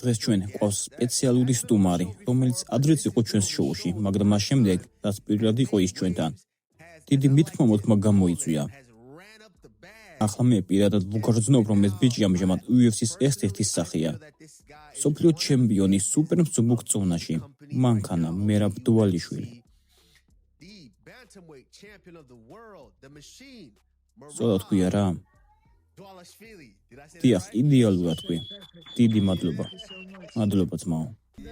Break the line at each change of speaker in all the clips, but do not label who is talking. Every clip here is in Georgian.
დღეს ჩვენ ყავს სპეციალური სტუმარი, რომელიც ადრეც იყო ჩვენს შოუში, მაგრამ მას შემდეგ, რაც პირველად იყო ის ჩვენთან, დიდი მithმა-მოთქმა გამოიწვია. ახლა მე პირადად ვგრძნობ, რომ ეს ბიჭი ამჟამად UFC-ს ერთ-ერთი სახეა. მსოფლიო ჩემპიონი სუპერ მსუბუქ წონაში, მანქანა მერაბ დუალიშვილი. სწორად თქვია რა? დიახ, იდეალურად თქვი. დიდი მადლობა. მადლობა ძმაო.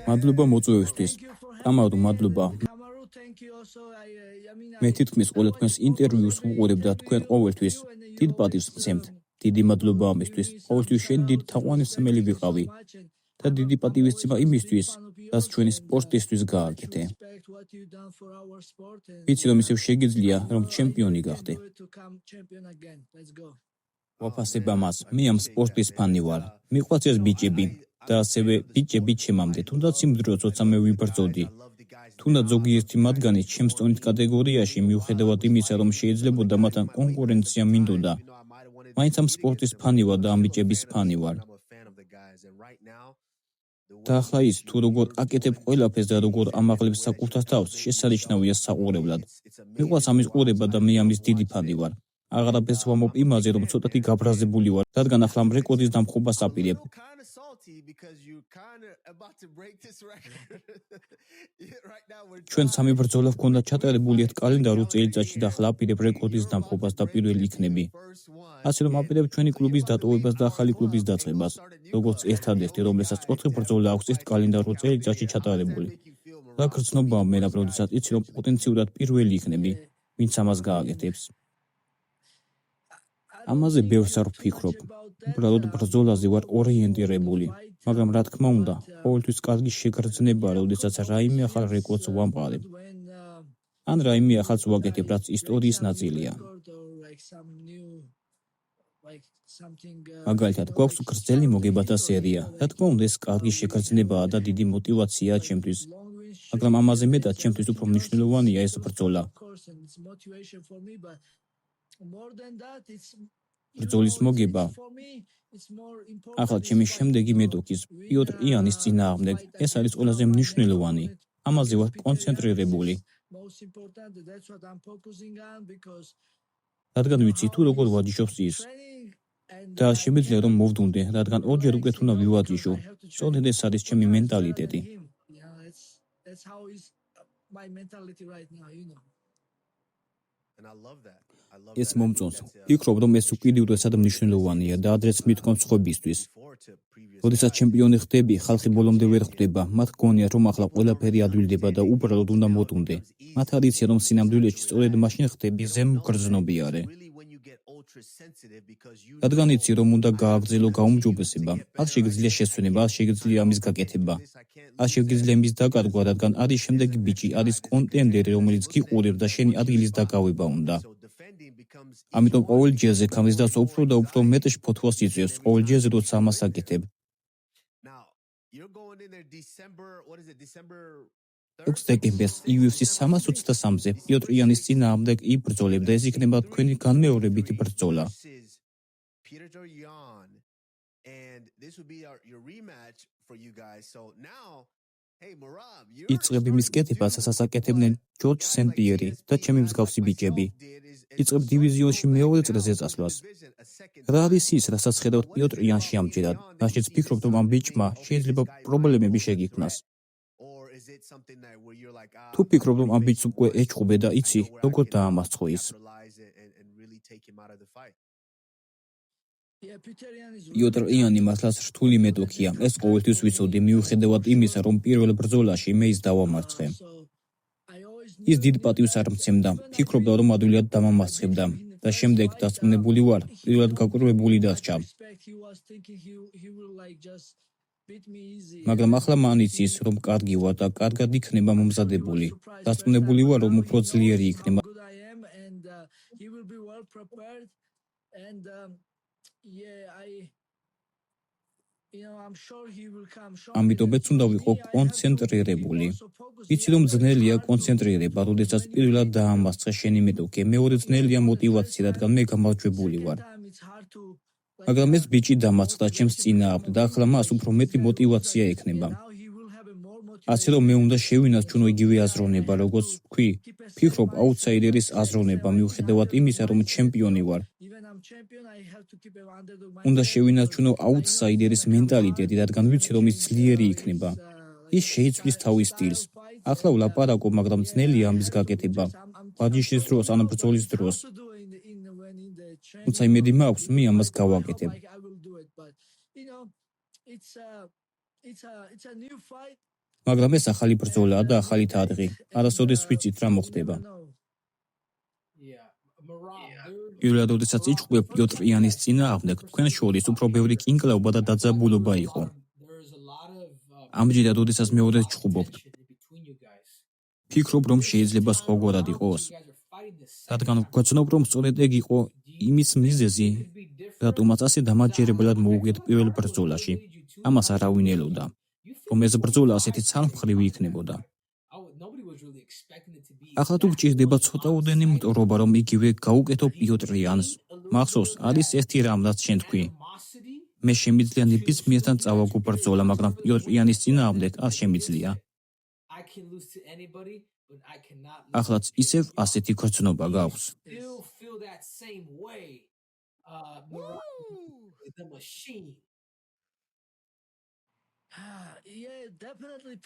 მადლობა მოწვევისთვის. კამარო, მადლობა. მე თითქმის ყველა თქვენს ინტერვიუს ვუყურებ და თქვენ ყოველთვის დიდ პატივს მცემთ. დიდი მადლობა ამისთვის. ყოველთვის შენ დიდი თაყვანისმცემელი ვიყავი და დიდი პატივისცემა იმისთვის, რაც ჩვენი სპორტისთვის გააკეთე. ვიცი, რომ ისევ შეგიძლია, რომ ჩემპიონი გახდე. ვაფასებ ამას, მე ამ სპორტის ფანი ვარ. მიყვარს ეს ბიჭები და ასევე ბიჭები ჩემამდე, თუნდაც იმ დროს, როცა მე ვიბრძოდი. თუნდაც ზოგიერთი მათგანი ჩემს ტონით კატეგორიაში, მიუხედავად იმისა, რომ შეიძლებოდა მათთან კონკურენცია მინდოდა. მაინც ამ სპორტის ფანი ვარ და ამ ბიჭების ფანი ვარ. და ახლა ის თუ როგორ აკეთებ ყველაფერს და როგორ ამაღლებს საკუთარ თავს, შესანიშნავია საყურებლად. მიყვარს ამის ყურება და მე ამის დიდი ფანი ვარ. აღარაფერს ვამბობ იმაზე, რომ ცოტათი გაბრაზებული ვარ, რადგან ახლა ამ რეკორდის დამხობას აპირებ. ჩვენ სამი ბრძოლა ჰქონდა ჩატარებული ერთ კალენდარულ წელიწადში და ახლა აპირებ რეკორდის დამხობას და პირველი იქნები. ასე რომ აპირებ ჩვენი კლუბის დატოვებას და ახალი კლუბის დაწყებას, როგორც ერთადერთი, რომელსაც 4 ბრძოლა აქვს ერთ კალენდარულ წელიწადში ჩატარებული. რა გრძნობაა მე, როდესაც იცი, რომ პოტენციურად პირველი იქნები, ვინც ამას გააკეთებს. ამაზე ბევრს არ ვფიქრობ. უბრალოდ ბრძოლაზე ვარ ორიენტირებული, მაგრამ რა თქმა უნდა, ყოველთვის კარგი შეგრძნება, როდესაც რაიმე ახალ რეკორდს ვამყარებ. ან რაიმე ახალს ვაკეთებ, რაც ისტორიის ნაწილია. მაგალითად, გვაქვს გრძელი მოგებათა სერია. რა თქმა უნდა, ეს კარგი შეგრძნებაა და დიდი мотиваციაა ჩემთვის. მაგრამ ამაზე მეტად ჩემთვის უფრო მნიშვნელოვანია ეს ბრძოლა. ბრძოლის მოგება. ახლა ჩემი შემდეგი მეტოქის პიოტრ იანის წინააღმდეგ. ეს არის ყველაზე მნიშვნელოვანი. ამაზე ვარ კონცენტრირებული. რადგან ვიცი თუ როგორ ვაჯიშობს ის. და შემიძლია რომ მოვდუნდე, რადგან ორჯერ უკვე უნდა ვივაჯიშო. სწორედ ეს არის ჩემი მენტალიტეტი. ეს მომწონს. ვფიქრობ, რომ ეს უკიდურესად მნიშვნელოვანია და ადრეც მithkom სხვებისთვის. როდესაც ჩემპიონი ხდები, ხალხი ბოლომდე ვერ ხვდება. მათ გონიათ, რომ ახლა ყველაფერი ადვილდება და უბრალოდ უნდა მოდუნდე. მათ არ იციან, რომ სინამდვილეში სწორედ მაშინ ხდები ზემგრძნობიარე. რადგან იცი, რომ უნდა გააგრძელო გაუმჯობესება, არ შეგიძლია შესვენება, არ შეგიძლია ამის გაკეთება. არ შეგიძლია იმის დაკარგვა, რადგან არის შემდეგი ბიჭი, არის კონტენდერი, რომელიც გიყურებს და შენი ადგილის დაკავება უნდა. ამიტომ ყოველ ჯერზე ქამრის დაცვა უფრო და უფრო მეტ ფოთვას იწვევს, ყოველ ჯერზე როცა ამას აკეთებ. 6 დეკემბერს UFC 323-ზე პიოტრ იანის წინააღმდეგ იბრძოლებ და ეს იქნება თქვენი განმეორებითი ბრძოლა. იწყებ იმის კეთებას, რასაც აკეთებდნენ ჯორჯ სენტ-პიერი და ჩემი მსგავსი ბიჭები. იწყებ დივიზიონში მეორე წრეზე წასვლას. რა არის ის, რასაც ხედავთ პიოტრ იანში ამჯერად? მაშინაც ვფიქრობ, რომ ამ ბიჭმა შეიძლება პრობლემები შეგიქმნას. თუ ფიქრობ, რომ ამ ბიჭს უკვე ეჭყობე და იცი, როგორ დაამარცხო ის. პიოტრ იანი მართლაც რთული მეტოქია. ეს ყოველთვის ვიცოდი, მიუხედავად იმისა, რომ პირველ ბრძოლაში მე ის დავამარცხე. ის დიდ პატივს არ მცემდა. ფიქრობდა, რომ ადვილად დამამარცხებდა და შემდეგ დარწმუნებული ვარ, პირველად გაკურვებული დარჩა. მაგრამ ახლა მან იცის, რომ კარგი ვარ და კარგად იქნება მომზადებული. დარწმუნებული ვარ, რომ უფრო ძლიერი იქნება. ამიტომაც უნდა ვიყო კონცენტრირებული. ვიცი, რომ ძნელია კონცენტრირება, როდესაც პირველად დაამარცხე შენი მეტოქე. მეორე ძნელია мотиваცია, რადგან მე გამარჯვებული ვარ. მაგრამ ეს ბიჭი დამარცხდა ჩემს წინააღმდეგ და ახლა მას უფრო მეტი мотивация ექნება. ასე რომ მე უნდა შევინარჩუნო იგივე აზროვნება, როგორც ვქვი, ფიქრობ აუტსაიდერის აზროვნება მიუხედავად იმისა, რომ ჩემპიონი ვარ. უნდა შევინარჩუნო აუტსაიდერის მენტალიტეტი, რადგან ვიცი, რომ ის ძლიერი იქნება. ის შეიცვლის თავის სტილს. ახლა ვლაპარაკობ, მაგრამ ძნელია ამის გაკეთება. ბაჯიშის დროს ან ბრძოლის დროს. თუმცა იმედი მაქვს, მე ამას გავაკეთებ. მაგრამ ეს ახალი ბრძოლაა და ახალი თარიღი. არასოდეს ვიცით რა მოხდება. პირველად, როდესაც იჭყვებ პიოტრ იანის წინააღმდეგ, თქვენ შორის უფრო ბევრი კინკლაობა და დაძაბულობა იყო. ამჯერად, როდესაც მეორედ ჩხუბობთ, ფიქრობ, რომ შეიძლება სხვაგვარად იყოს. რადგან გვეცნობ, რომ სწორედ ეგ იყო იმის მიზეზი, რატომაც ასე დამაჯერებლად მოუგეთ პირველ ბრძოლაში. ამას არავინ ელოდა, რომ ეს ბრძოლა ასეთი ცალმხრივი იქნებოდა. ახლა თუ გჭირდება ცოტაოდენი მტოვრობა, რომ იგივე გაუკეთო პიოტრ იანს, მახსოვს, არის ერთი რამ, რაც შენ თქვი. მე შემიძლია ნებისმიერთან წავაგო ბრძოლა, მაგრამ პიოტრ იანის წინააღმდეგ არ შემიძლია. ახლაც ისევ ასეთი გრძნობა გაქვს.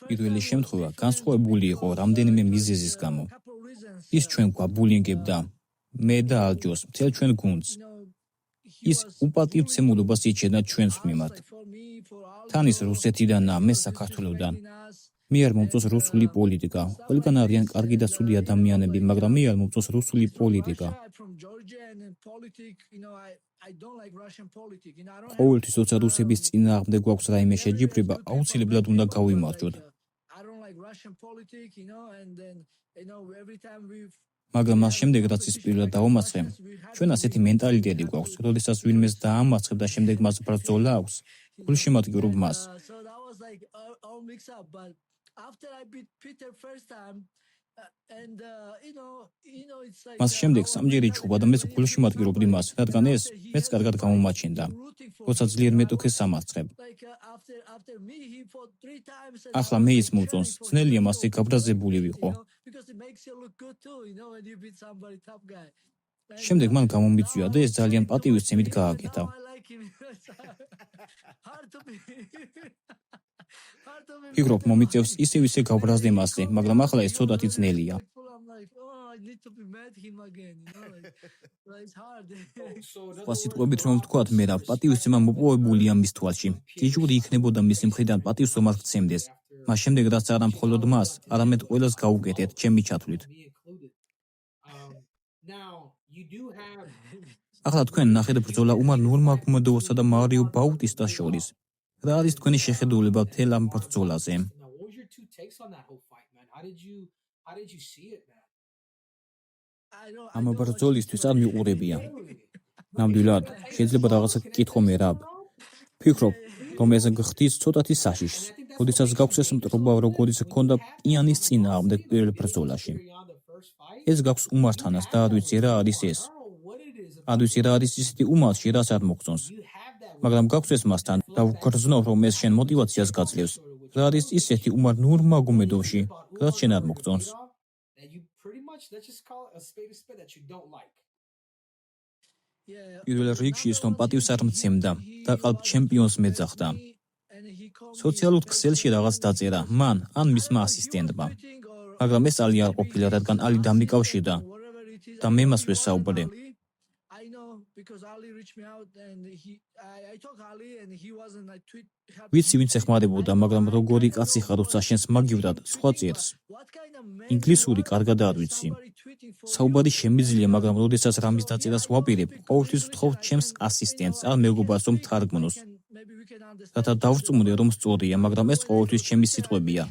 პირველი შემთხვევა განსხვავებული იყო რამდენიმე მიზეზის გამო. ის ჩვენ გვაბულინგებდა, მე და ალჯოს, მთელ ჩვენ გუნდს. ის უპატივცემულობას იჩენდა ჩვენს მიმართ. თან ის რუსეთიდანა, მე საქართველოდან. მე არ მომწონს რუსული პოლიტიკა. ყველგან არიან კარგი და ცუდი ადამიანები, მაგრამ მე არ მომწონს რუსული პოლიტიკა. ყოველთვის, როცა რუსების წინააღმდეგ გვაქვს რაიმე შეჯიბრება, აუცილებლად უნდა გავიმარჯვოთ. მაგრამ მას შემდეგ, რაც ის პირველად დაუმარცხე, ჩვენ ასეთი მენტალიტეტი გვაქვს, როდესაც ვინმეს დაამარცხებ და შემდეგ მას ბრძოლა აქვს, გულშემატკივრობ მას. მას შემდეგ სამჯერი ჩხუბა და მეც გულშემატკივრობდი მას, რადგან ეს მეც კარგად გამომაჩენდა, როცა ძლიერ მეტოქეს სამარცხებ. ახლა მე ის მომწონს, ძნელია მასზე გაბრაზებული ვიყო. შემდეგ მან გამომიწვია და ეს ძალიან პატივისცემით გააკეთა. ფიქრობ, მომიწევს ისევ ისე გავბრაზდე მასზე, მაგრამ ახლა ეს ცოტათი ძნელია. სხვა სიტყვებით რომ ვთქვათ, მე რა პატივისცემა მოპოვებულია მის თვალში. გიჟღუდი იქნებოდა მისი მხრიდან პატივს რომ არ გცემდეს. მას შემდეგ რაც არა მხოლოდ მას, არამედ ყველას გაუკეთეთ, ჩემი ჩათვლით. ახლა თქვენ ნახეთ ბრძოლა უმარ ნურმაგომედოვსა და მარიო ბაუტისტას შორის. რა არის თქვენი შეხედულება მთელ ამ ბრძოლაზე? ამ ბრძოლისთვის არ მიყურებია. ნამდვილად, შეიძლება რაღაცა გკითხო მე რა. ფიქრობ, რომ ეს გხდის ცოტათი საშიშს, როდესაც გაქვს ეს მტრობა, როგორიც ჰქონდა იანის წინააღმდეგ პირველ ბრძოლაში. ეს გაქვს უმართანას და არ ვიცი რა არის ეს. არ ვიცი რა არის ისეთი უმალში, რაც არ მოგწონს. მაგრამ გაქვს ეს მასთან და ვგრძნობ, რომ ეს შენ мотивაციას გაძლევს. რა არის ისეთი უმარ ნურმაგომედოვში, რაც შენ არ მოგწონს. პირველ რიგში ის რომ პატივს არ მცემდა და ყალბ ჩემპიონს მეძახდა. სოციალურ ქსელში რაღაც დაწერა მან ან მისმა ასისტენტმა. მაგრამ ეს ალი არ ყოფილა, რადგან ალი დამიკავშირდა და მე მას ვესაუბრე. ვიცი ვინც ეხმარებოდა, მაგრამ როგორი კაცი ხარ, როცა შენს მაგივრად სხვა წერს. ინგლისური კარგად არ ვიცი. საუბარი შემიძლია, მაგრამ როდესაც რამის დაწერას ვაპირებ, ყოველთვის ვთხოვ ჩემს ასისტენტს ან მეგობარს რომ თარგმნოს. რათა დავწმუნდე რომ სწორია, მაგრამ ეს ყოველთვის ჩემი სიტყვებია.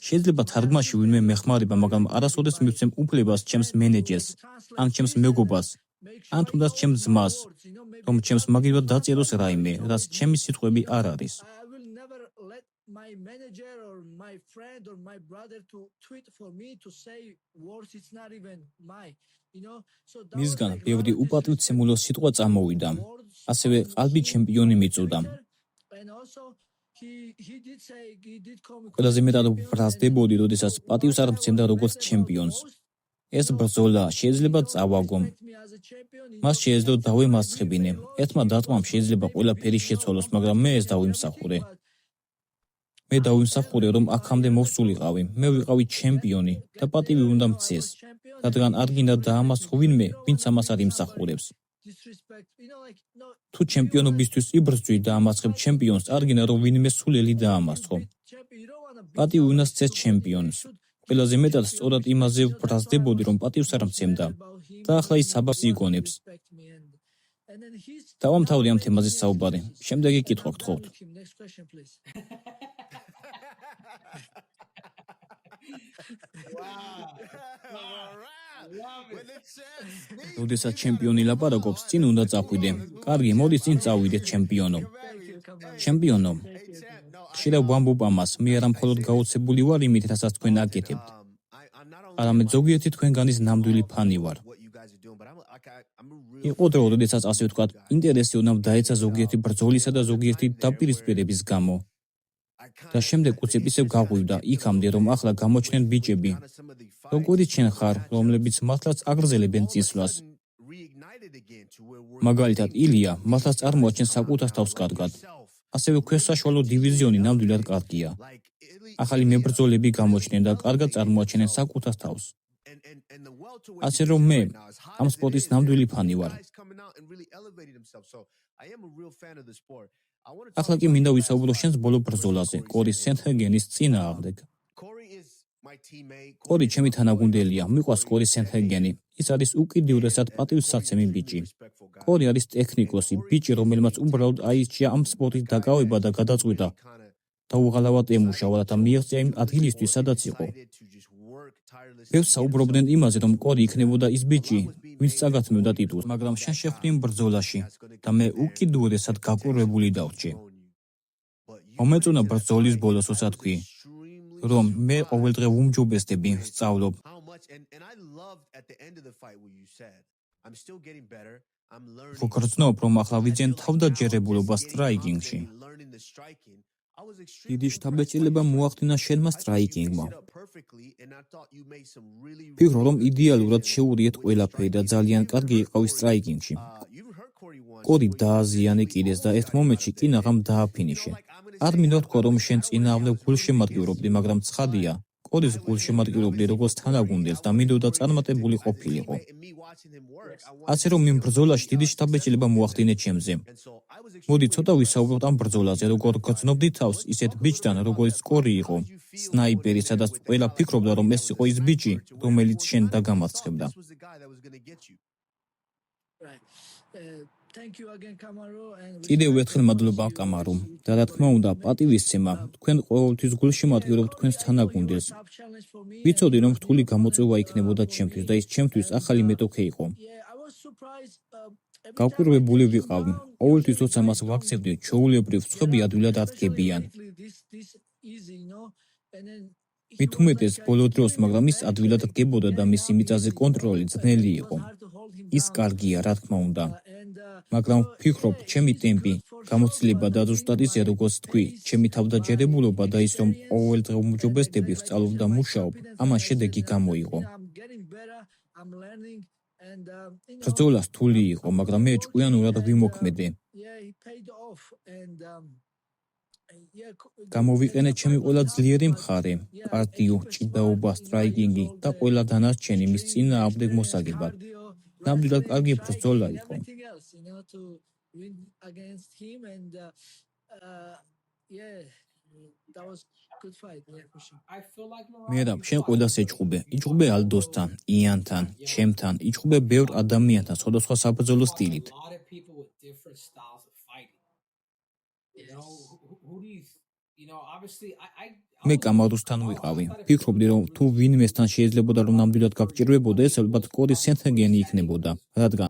შეიძლება თარგმანში ვინმე მეხმარება, მაგრამ არასოდეს მივცემ უფლებას ჩემს მენეჯერს ან ჩემს მეგობარს. ან თუნდაც ჩემს ძმას, რომ ჩემს მაგივრად დაწეროს რაიმე, რაც ჩემი სიტყვები არ არის.
my manager or my friend or my brother to tweet for me to say words it's not even my so that was
მისგან
like a lot
ბევრი
of
უპატივცემულო სიტყვა
disrespect
წამოვიდა.
words
ასევე
on
ყალბი
him
ჩემპიონი
on
მიწვდა.
Twitter. And also he did say he did call me
ყველაზე მეტად
champion,
ვბრაზდებოდი, როდესაც
so
პატივს არ
what I
მცემდა
was
როგორც
mad about
ჩემპიონს.
most,
ეს ბრძოლა შეიძლება წავაგო. მას შეეძლო დავემასხებინე. ერთმა დატყვამ შეიძლება ყველაფერი შეცვალოს, მაგრამ მე ეს დავიმსახურე. მე დავიმსახურე, რომ აქამდე მოვსულიყავი. მე ვიყავი ჩემპიონი და პატივი უნდა მცეს. რადგან არ გინდა დაამასხო ვინმე, ვინც ამას არ იმსახურებს. თუ ჩემპიონობისთვის იბრძვი და ამასხებ ჩემპიონს, არ გინდა რომ ვინმე სულელი დაამასხო. პატივი უნდა სცეს ჩემპიონს. ყველაზე მეტად სწორად იმაზე ვბრაზდებოდი, რომ პატივს არ მცემდა. და ახლა ის საბაბს იგონებს. დავამთავრე ამ თემაზე საუბარი. შემდეგი კითხვა გთხოვთ. როდესაც ჩემპიონი ლაპარაკობს, წინ უნდა წახვიდე. კარგი, მოდი წინ წავიდეთ ჩემპიონო. ჩემპიონო. ხშირად ვამბობ ამას, მე არა მხოლოდ გაოცებული ვარ იმით, რასაც თქვენ აკეთებთ. არამედ ზოგიერთი თქვენგანის ნამდვილი ფანი ვარ. იყო დრო, როდესაც ასე ვთქვათ, ინტერესი უნდა დაეცა ზოგიერთი ბრძოლისა და ზოგიერთი დაპირისპირების გამო. და შემდეგ უცებ ისევ გაღვივდა იქამდე, რომ ახლა გამოჩნდნენ ბიჭები. როგორი ჩვენ ხარ, რომლებიც მართლაც აგრძელებენ წინსვლას. მაგალითად, ილია მართლაც წარმოაჩენს საკუთარ თავს კარგად. ასევე ქვესაშუალო დივიზიონი ნამდვილად კარგია. ახალი მებრძოლები გამოჩნდნენ და კარგად წარმოაჩენენ საკუთარ თავს. ასე რომ მე ამ სპორტის ნამდვილი ფანი ვარ. ახლა კი მინდა ვისაუბრო შენს ბოლო ბრძოლაზე, კორი სენჰეგენის წინააღმდეგ. კორი ჩემი თანაგუნდელია, მიყვარს კორი სენჰეგენი. ის არის უკიდურესად პატივსაცემი ბიჭი. კორი არის ტექნიკოსი, ბიჭი, რომელმაც უბრალოდ აირჩია ამ სპორტით დაკავება და გადაწყვიტა და უღალავად ემუშავა, რათა მიაღწია იმ ადგილისთვის, სადაც იყო. ბევრს საუბრობდნენ იმაზე, რომ კორი იქნებოდა ის ბიჭი, ვინც წაგათმევდა ტიტულს, მაგრამ შენ შეხვდი იმ ბრძოლაში და მე უკიდურესად გაკვირვებული დავრჩე. მომეწონა ბრძოლის ბოლოს უსათქვი, რომ მე ყოველდღე ვუმჯობესდები, ვსწავლობ. ვგრძნობ, რომ ახლა ვიძენ თავდაჯერებულობა სტრაიკინგში. დიდი შთაბეჭდილება მოახდინა შენმა სტრაიკინგმა. ვფიქრობ, რომ იდეალურად შეურიეთ ყველაფერი და ძალიან კარგი იყავი სტრაიკინგში. კორი დააზიანე კიდეს და ერთ მომენტში კი ნაღამ დააფინიშე. არ მინდა თქვა, რომ შენ წინააღმდეგ გულშემატკივრობდი, მაგრამ ცხადია, კორის გულშემატკივრობდი როგორც თანაგუნდელს და მინდოდა წარმატებული ყოფილიყო. ასე რომ იმ ბრძოლაში დიდი შთაბეჭდილება მოახდინე ჩემზე. მოდი ცოტა ვისაუბროთ ამ ბრძოლაზე, როგორ გრძნობდი თავს ისეთ ბიჭთან, როგორც კორი იყო, სნაიპერი, სადაც ყველა ფიქრობდა, რომ ეს იყო ის ბიჭი, რომელიც შენ დაგამარცხებდა. კიდევ ერთხელ მადლობა კამარო და რა თქმა უნდა პატივისცემა, თქვენ ყოველთვის გულშემატკივრობთ თქვენს თანაგუნდელს. ვიცოდი, რომ რთული გამოწვევა იქნებოდა ჩემთვის და ის ჩემთვის ახალი მეტოქე იყო. გაკვირვებული ვიყავი. ყოველთვის როცა მას ვაქცევდი, ჩვეულებრივ სხვები ადვილად ადგებიან. მით უმეტეს ბოლო დროს, მაგრამ ის ადვილად დგებოდა და მისი მიწაზე კონტროლი ძნელი იყო. ის კარგია, რა თქმა უნდა. მაგრამ ვფიქრობ, ჩემი ტემპი, გამოცდილება და ზუსტად ისე, როგორც თქვი, ჩემი თავდაჯერებულობა და ის, რომ ყოველდღე ვუმჯობესდები, ვსწავლობ და მუშაობ, ამან შედეგი გამოიღო. ბრძოლა რთული იყო, მაგრამ მე ჭკვიანურად ვიმოქმედე. გამოვიყენე ჩემი ყველა ძლიერი მხარე, კარდიო, ჭიდაობა, სტრაიკინგი და ყველა დანარჩენი მის წინააღმდეგ მოსაგებად. ნამდვილად კარგი ბრძოლა იყო. მერაბ, შენ ყველას ეჭყუბე. იჭყუბე ალდოსთან, იანთან, ჩემთან, იჭყუბე ბევრ ადამიანთან, სხვადასხვა საბრძოლო სტილით. მე კამაროსთან ვიყავი. ვფიქრობდი, რომ თუ ვინმესთან შეიძლებოდა რომ ნამდვილად გაგჭირვებოდა, ეს ალბათ კორი სენჰეგენი იქნებოდა, რადგან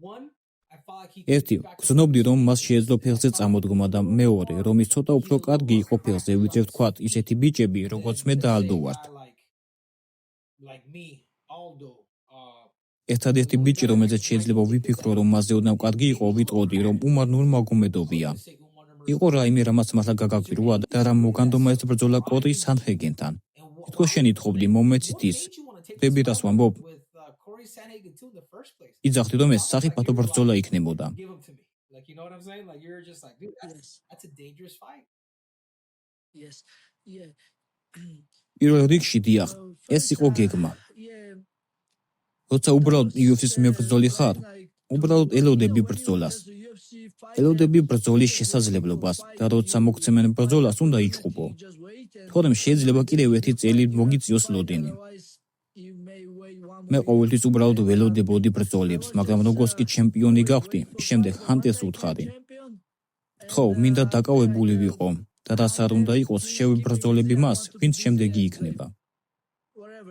ერთი, გრძნობდი რომ მას შეეძლო ფეხზე წამოდგომა და მეორე, რომ ის ცოტა უფრო კარგი იყო ფეხზე, ვიდრე ვთქვათ ისეთი ბიჭები, როგორც მე და ალდო ვართ. ერთადერთი ბიჭი, რომელზეც შეიძლება ვიფიქრო, რომ მასზე ოდნავ კარგი იყო, ვიტყოდი, რომ უმარ ნურმაგომედოვია. იყო რაიმე, რამაც მართლა გაგაკვირვა და რა მოგანდომა ეს ბრძოლა კორი სანჰეგენთან. თითქოს შენ ითხოვდი მომეცით ის. ხდები რას ვამბობ? იძახდი, რომ ეს სახიფათო ბრძოლა იქნებოდა.
Yes. Yeah.
პირველ რიგში დიახ, ეს იყო გეგმა. როცა უბრალოდ UFC-ს მებრძოლი ხარ, უბრალოდ ელოდები ბრძოლას. ელოდები ბრძოლის შესაძლებლობას და როცა მოგცემენ ბრძოლას, უნდა იჩხუბო. თორემ შეიძლება კიდევ ერთი წელი მოგიწიოს ლოდინი. მე ყოველთვის უბრალოდ ველოდებოდი ბრძოლებს, მაგრამ როგორც კი ჩემპიონი გავხდი, შემდეგ ჰანტერს ვუთხარი. ხო, მინდა დაკავებული ვიყო და რაც არ უნდა იყოს, შევიბრძოლები მას, ვინც შემდეგი იქნება.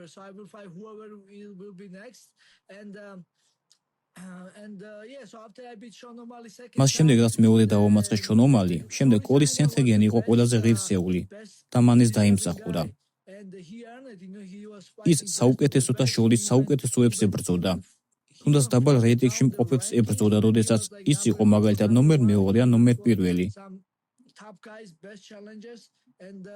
So I will fight whoever will be next, and yeah. So after I beat Sean O'Malley second.
მას შემდეგ რაც მეორე დავამარცხე შონ ომალი, შემდეგ კორი სენჰეგენი იყო ყველაზე ღირსეული და მან ეს დაიმსახურა. ის საუკეთესოთა შორის საუკეთესოებს ებრძოდა. თუნდაც დაბალ რეიტინგში მყოფებს ებრძოდა, როდესაც ის იყო მაგალითად ნომერ მეორე ან ნომერ პირველი.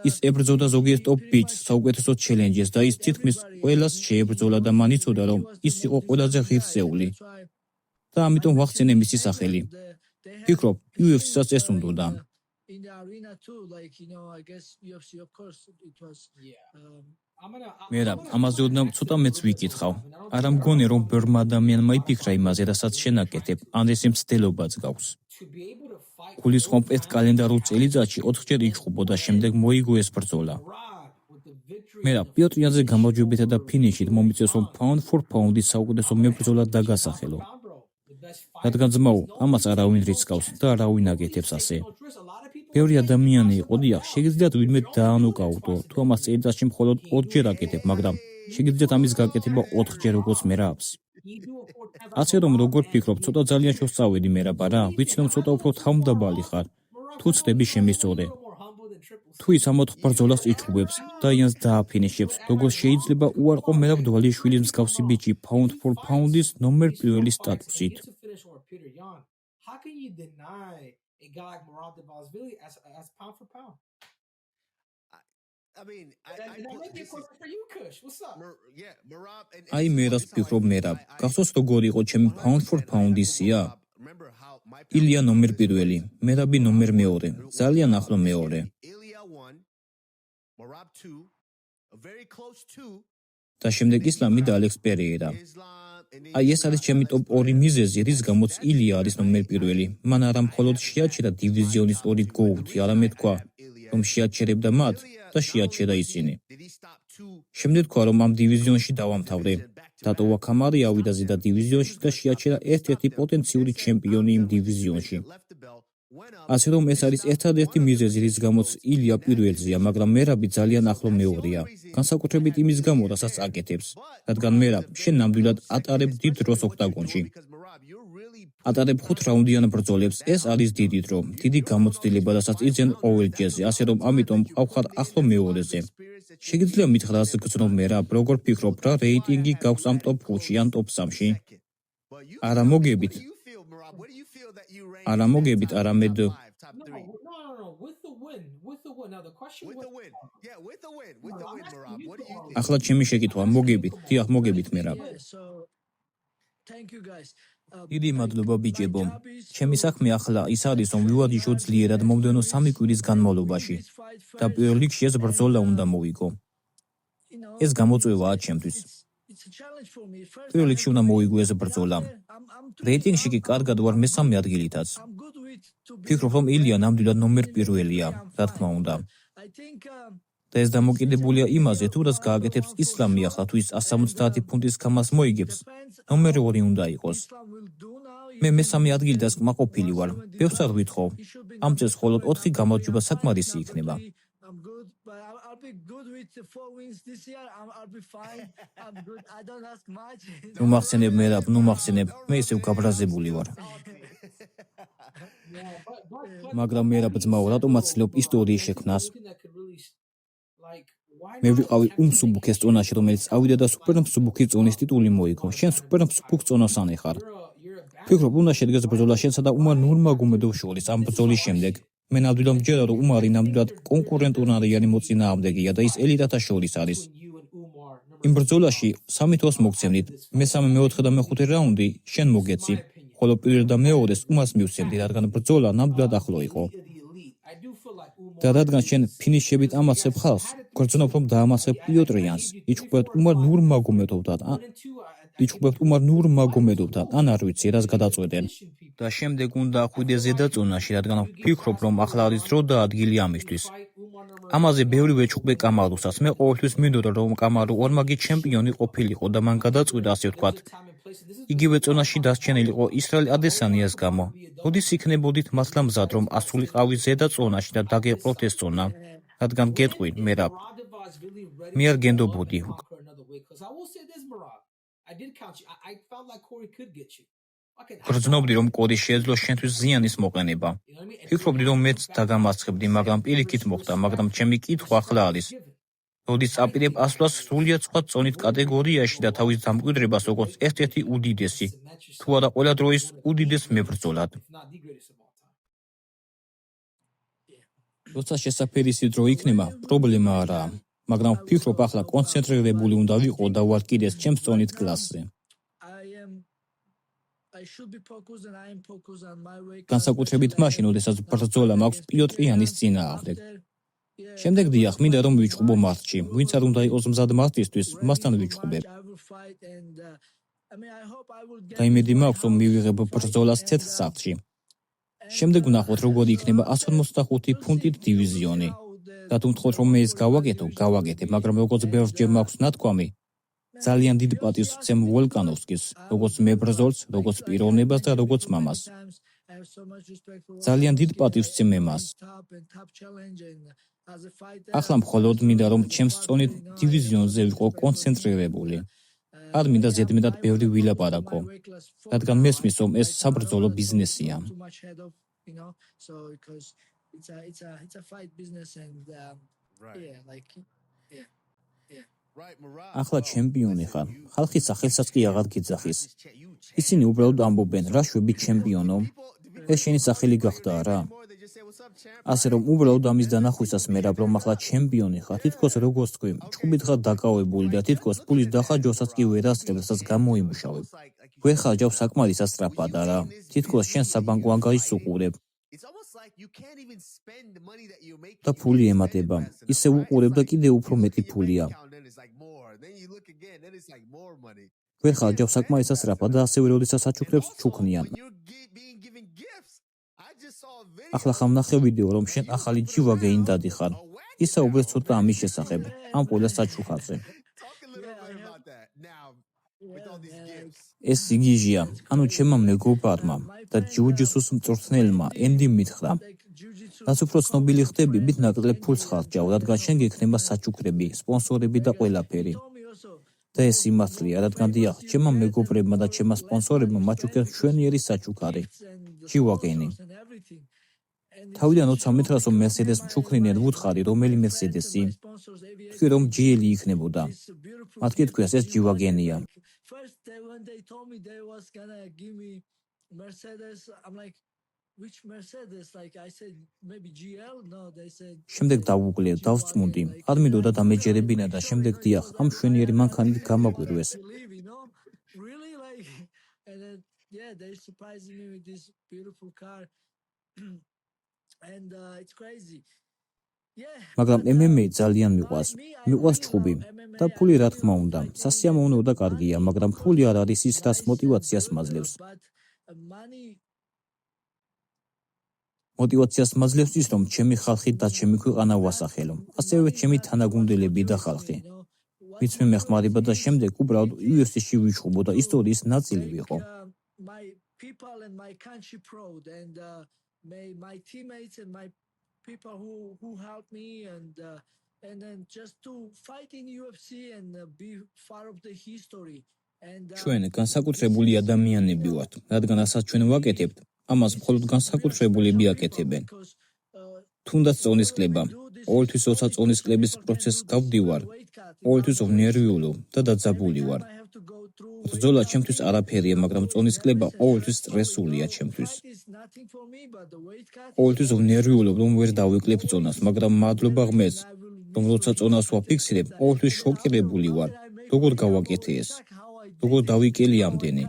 ის ებრძოდა ზოგიერთ ტოპ ბიჭს, საუკეთესო ჩელენჯერს და ის თითქმის ყველას შეებრძოლა და მან იცოდა, რომ ის იყო ყველაზე ღირსეული. და ამიტომ ვახცენე მისი სახელი. ფიქრობ, UFC-საც ეს უნდოდა. მერაბ, ამაზე ოდნავ ცოტა მეც ვიკითხავ. არა მგონი, რომ ბევრმა ადამიანმა იფიქრა იმაზე, რასაც შენაკეთებ, ან ეს მცდელობაც გაქვს. გულისხმობ ერთ კალენდარულ წელიწადში 4-ჯერ იჩხუბო და შემდეგ მოიგო ეს ბრძოლა. მერაბ, პიოტრიანზე გამარჯვებითა და ფინიშით მომიწევს, რომ pound for pound-ის საუკეთესო მებრძოლად დაგასახელო. რადგან ძმაო, ამას არავინ რისკავს და არავინ აკეთებს ასე. ბევრი ადამიანი იყო, დიახ, შეგიძლიათ ვინმე დაანოკაუტო, თუ ამას წელიწადში მხოლოდ 2-ჯერ აკეთებ, მაგრამ შეგიძლიათ ამის გაკეთება 4-ჯერ როგორც მერაბს. ასე რომ როგორ ფიქრობ, ცოტა ძალიან შევსწავედი მერაბა რა, ვიცი რომ ცოტა უფრო თავმდაბალი ხარ, თუ ცდები შემისწოდე. თუ ის ამ 4 ბრძოლას იჩხუბებს და იანს დააფინიშებს, როგორც შეიძლება უარყო მერაბ დვალიშვილის მსგავსი ბიჭი pound for pound-ის ნომერ პირველი სტატუსით. აი მე რას ვფიქრობ მერაბ, გახსოვს როგორ იყო ჩემი pound for pound-ის სია? ილია ნომერ პირველი, მერაბი ნომერ მეორე, ძალიან ახლო მეორე. და შემდეგ ისლამი და ალექს პერეირა. აი ეს არის ჩემი ტოპ 2 მიზეზი, რის გამოც ილია არის ნომერ პირველი. მან არა მხოლოდ შეაჩერა დივიზიონის 2 გოუთი, არამედ თქვა, რომ შეაჩერებდა მათ და შეაჩერა ისინი. შემდეგ თქვა, რომ ამ დივიზიონში დავამთავრე. დატოვა ქამარი, ავიდა ზედა დივიზიონში და შეაჩერა ერთ-ერთი პოტენციური ჩემპიონი იმ დივიზიონში. ასე რომ ეს არის ერთადერთი მიზეზი, რის გამოც ილია პირველზეა, მაგრამ მერაბი ძალიან ახლო მეორეა. განსაკუთრებით იმის გამო, რასაც აკეთებს, რადგან მერაბ, შენ ნამდვილად ატარებ დიდ დროს ოქტაგონში. ატარებ 5 რაუნდიან ბრძოლებს, ეს არის დიდი დრო, დიდი გამოცდილება, რასაც იძენ ყოველ ჯერზე, ასე რომ ამიტომ ყავხარ ახლო მეორეზე. შეგიძლია მითხრა, რას გრძნობ მერაბ, როგორ ფიქრობ, რა რეიტინგი გაქვს ამ ტოპ 5-ში ან ტოპ 3-ში? არა მოგებით. არა მოგებით, არამედ ახლა ჩემი შეკითხვა, მოგებით, დიახ, მოგებით მერაბ. დიდი მადლობა ბიჭებო. ჩემი საქმე ახლა ის არის, რომ ვივადიშო ძლიერად მომდევნო 3 კვირის განმავლობაში და პირველ რიგში ეს ბრძოლა უნდა მოვიგო. ეს გამოწვევაა ჩემთვის. პირველ რიგში უნდა მოვიგო ეს ბრძოლა. რეიტინგში კი კარგად ვარ მესამე ადგილითაც. ფიქრობ, რომ ილია ნამდვილად ნომერ პირველია, რა თქმა უნდა. და ეს დამოკიდებულია იმაზე, თუ რას გააკეთებს ისლამი ახლა, თუ ის 170 ფუნტის ქამას მოიგებს, ნომერ 2 უნდა იყოს. მე მესამე ადგილიდან კმაყოფილი ვარ. ბევრს არ ვითხოვ. ამ წელს მხოლოდ 4 გამარჯვება საკმარისი იქნება.
I'm good, but I'll be good with the 4 wins this year. I'll be fine. I'm good. I don't ask much.
ნუ მახსენებ მერაბ, ნუ მახსენებ. მე ისევ გაბრაზებული ვარ. მაგრამ მერაბ ძმაო, რატომაც ცდილობ ისტორიის შექმნას? მე ვიყავი უმსუბუქეს წონაში, რომელიც ავიდა და სუპერმსუბუქი წონის ტიტული მოიგო. შენ სუპერმსუბუქ წონასანი ხარ. ფიქრობ, უნდა შედგეს ბრძოლა შენსა და უმარ ნურმაგომედოვ შორის ამ ბრძოლის შემდეგ. მე ნამდვილად მჯერა, რომ უმარი ნამდვილად კონკურენტუნარიანი მოწინააღმდეგეა და ის ელიტათა შორის არის. იმ ბრძოლაში 3 თავს მოგცემდით. მესამე, მეოთხე და მეხუთე რაუნდი შენ მოგეცი, ხოლო პირველ და მეორეს უმარს მივცემდი, რადგან ბრძოლა ნამდვილად ახლო იყო. და რადგან შენ ფინიშებით ამაცებ ხალხს, გრძნობ რომ დაამარცხებ პიოტრიანს, იჩხუბებთ უმარ ნურმაგომედოვთან, ან არ ვიცი, რას გადაწყვეტენ. და შემდეგ უნდა ახვიდე ზედაწონაში, რადგან ვფიქრობ, რომ ახლა არის დრო და ადგილი ამისთვის. ამაზე ბევრი ვეჩხუბე კამარუსაც. მე ყოველთვის მინდოდა, რომ კამარო ორმაგი ჩემპიონი ყოფილიყო და მან გადაწყვიტა ასე ვთქვათ. იგივე წონაში დასჩენილიყო ისრაელ ადესანიას გამო. როდის იქნებოდით მართლა მზად, რომ ასულიყავი ზედაწონაში და დაგეყროთ ეს წონა? რადგან გეტყვი, მერაბ, მე არ გენდობოდი. გრძნობდი, რომ კოდი შეეძლო შენთვის ზიანის მოყენება. ფიქრობდი, რომ მეც დაგამარცხებდი, მაგრამ პირიქით მოხდა, მაგრამ ჩემი კითხვა ახლა არის. როდის აპირებ ასვლას სრულიად სხვა წონით კატეგორიაში და თავის დამკვიდრებას როგორც ერთ-ერთი უდიდესი, თუ არა ყველა დროის უდიდეს მებრძოლად. როცა შესაფერისი დრო იქნება, პრობლემა არაა, მაგრამ ვფიქრობ, ახლა კონცენტრირებული უნდა ვიყო და ვარკიდეს ჩემს წონით კლასზე. განსაკუთრებით მაშინ, როდესაც ბრძოლა მაქვს პიოტრიანის წინააღმდეგ. შემდეგ დიახ, მინდა რომ ვიჩხუბო მარტში. ვინც არ უნდა იყოს მზად მარტისთვის, მასთან ვიჩხუბებ. და იმედი მაქვს, რომ მივიღებ ბრძოლას თეთრ სახლში. შემდეგ ვნახოთ, როგორი იქნება 155 ფუნტით დივიზიონი. და თუ მთხოვთ, რომ მე ეს გავაკეთებ, მაგრამ როგორც ბევრჯერ მაქვს ნათქვამი, ძალიან დიდ პატივს ვცემ ვოლკანოვსკის, როგორც მებრძოლს, როგორც პიროვნებას და როგორც მამას. ძალიან დიდ პატივს ვცემ მას. ახლა მხოლოდ მინდა რომ ჩემს წონით დივიზიონზე ვიყო კონცენტრირებული. არ მინდა ზედმეტად ბევრი ვილაპარაკო, რადგან მესმის რომ ეს საბრძოლო ბიზნესია. ახლა ჩემპიონი ხარ. ხალხის სახელსაც კი აღარ გიძახის. ისინი უბრალოდ ამბობენ, რა შვები ჩემპიონო? ეს შენი სახელი გახდა რა? ასე რომ უბრალოდ ამის დანახვისას მერაბ რომ ახლა ჩემპიონი ხარ, თითქოს როგორც თქვი, ჭუბით ხარ დაკავებული და თითქოს ფულის დახარჯვასაც კი ვერ ასწრებ, რასაც გამოიმუშავებ. ვერ ხარჯავ საკმარისად სწრაფად არა. თითქოს შენ საბანკო ანგარიშს უყურებ. და ფული ემატება. ისე უყურებ და კიდე უფრო მეტი ფულია. ვერ ხარჯავ საკმარისად სწრაფად და ასევე როდესაც საჩუქრებს ჩუქნიან. ახლა ხამ ნახე ვიდეო, რომ შენ ახალი ჯივაგეინ დადიხარ. ისაუბრე ცოტა ამის შესახებ, ამ ყველა საჩუქარზე. ეს სიგიჟია, ანუ ჩემმა მეგობარმა და ჯიუ-ჯიტსუს მწვრთნელმა ენდი მითხრა. რაც უფრო ცნობილი ხდები, მით ნაკლებ ფულს ხარჯავ, რადგან შენ გექნება საჩუქრები, სპონსორები და ყველაფერი. და ეს სიმართლეა, რადგან დიახ, ჩემმა მეგობრებმა და ჩემმა სპონსორებმა მაჩუქეს მშვენიერი საჩუქარი, ჯიუ-ვაგენი. თავიდან როცა მითხრას რომ მერსედეს მჩუქნინენ, ვუთხარი რომელი მერსედესი? თქვი რომ GL იქნებოდა. მათ კი თქვეს ეს ჯიუ-ვაგენია. შემდეგ დავუკლე, დავწმუნდი, არ მინდოდა დამეჯერებინა და შემდეგ დიახ, ამ მშვენიერი მანქანით გამაგვირვეს. მაგრამ MMA ძალიან მიყვარს. მიყვარს ჭუბი და ფული რა თქმა უნდა. სასიამოვნო და კარგია, მაგრამ ფული არ არის ის, რაც мотиваციას მაძლევს. мотиваციას მაძლევს ის, რომ ჩემი ხალხი და ჩემი ქვეყანა ვასახელო. ასევე ჩემი თანაგუნდელები და ხალხი. ვინც მე მეხმარება და შემდეგ უბრალოდ UFC-ში ვიჩხუბო და ისტორიის ნაწილი ვიყო.
people who helped me and then just to fight in UFC and be part of the history.
ჩვენ განსაკუთრებული ადამიანები ვართ, რადგან ასაც ჩვენ ვაკეთებთ, ამას მხოლოდ განსაკუთრებულები აკეთებენ. თუნდაც წონისკლება, ყოველთვის როცა წონისკლების პროცესს გავდივარ, ყოველთვის ნერვიულობ და დაძაბული ვარ. ბრძოლა ჩემთვის არაფერია, მაგრამ წონისკლება ყოველთვის სტრესულია ჩემთვის. ყოველთვის ნერვიულობ, რომ ვერ დავიკლებ წონას, მაგრამ მადლობა ღმერთს, რომ როცა წონას ვაფიქსირებ, ყოველთვის შოკირებული ვარ. როგორ გავაკეთე ეს? როგორ დავიკელი ამდენი?